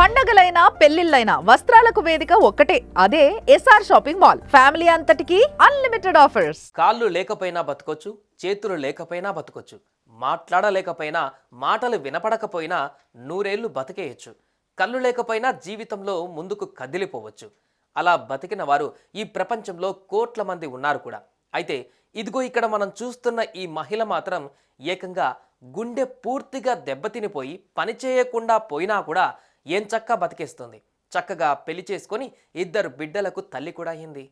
పండగలైనా పెళ్లిళ్ళైనా వస్త్రాలకు వేదిక ఒక్కటే, అదే ఎస్ఆర్ షాపింగ్ మాల్. ఫ్యామిలీ అంతటికి అన్లిమిటెడ్ ఆఫర్స్. కాళ్ళు లేకపోయినా బతకొచ్చు, చేతులు లేకపోయినా బతకొచ్చు, మాట్లాడలేకపోయినా, మాటలు వినపడకపోయినా నూరేళ్లు బతికేయచ్చు. కళ్ళు లేకపోయినా జీవితంలో ముందుకు కదిలిపోవచ్చు. అలా బతికిన వారు ఈ ప్రపంచంలో కోట్ల మంది ఉన్నారు కూడా. అయితే ఇదిగో ఇక్కడ మనం చూస్తున్న ఈ మహిళ మాత్రం ఏకంగా గుండె పూర్తిగా దెబ్బతినిపోయి పని చేయకుండా పోయినా కూడా ఏం చక్కా బతికేస్తుంది. చక్కగా పెళ్లి చేసుకొని 2 బిడ్డలకు తల్లి కూడా అయింది.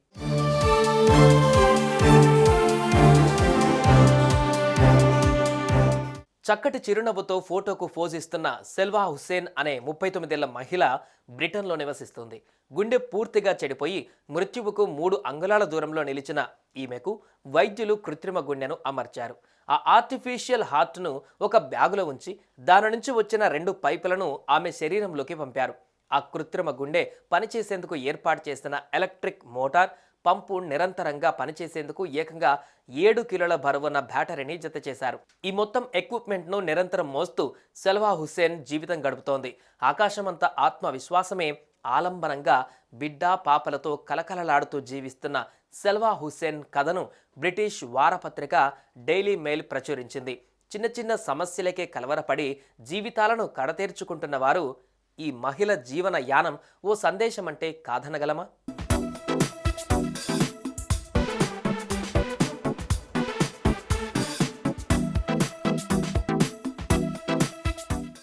చక్కటి చిరునవ్వుతో ఫోటోకు ఫోజ్ ఇస్తున్న సెల్వా హుస్సేన్ అనే 39 ఏళ్ల మహిళ బ్రిటన్లో నివసిస్తుంది. గుండె పూర్తిగా చెడిపోయి మృత్యువుకు 3 అంగుళాల దూరంలో నిలిచిన ఈమెకు వైద్యులు కృత్రిమ గుండెను అమర్చారు. ఆ ఆర్టిఫిషియల్ హార్ట్ను ఒక బ్యాగులో ఉంచి దాని నుంచి వచ్చిన 2 పైపులను ఆమె శరీరంలోకి పంపారు. ఆ కృత్రిమ గుండె పనిచేసేందుకు ఏర్పాటు చేసిన ఎలక్ట్రిక్ మోటార్ పంపు నిరంతరంగా పనిచేసేందుకు ఏకంగా 7 కిలోల బరువున్న బ్యాటరీని జత చేశారు. ఈ మొత్తం ఎక్విప్మెంట్ను నిరంతరం మోస్తూ సెల్వా హుస్సేన్ జీవితం గడుపుతోంది. ఆకాశమంత ఆత్మవిశ్వాసమే ఆలంబనంగా బిడ్డ పాపలతో కలకలలాడుతూ జీవిస్తున్న సెల్వా హుస్సేన్ కథను బ్రిటిష్ వారపత్రిక డైలీ మెయిల్ ప్రచురించింది. చిన్న చిన్న సమస్యలకే కలవరపడి జీవితాలను కడతేర్చుకుంటున్న వారు ఈ మహిళ జీవన యానం ఓ సందేశం అంటే కాదనగలమా?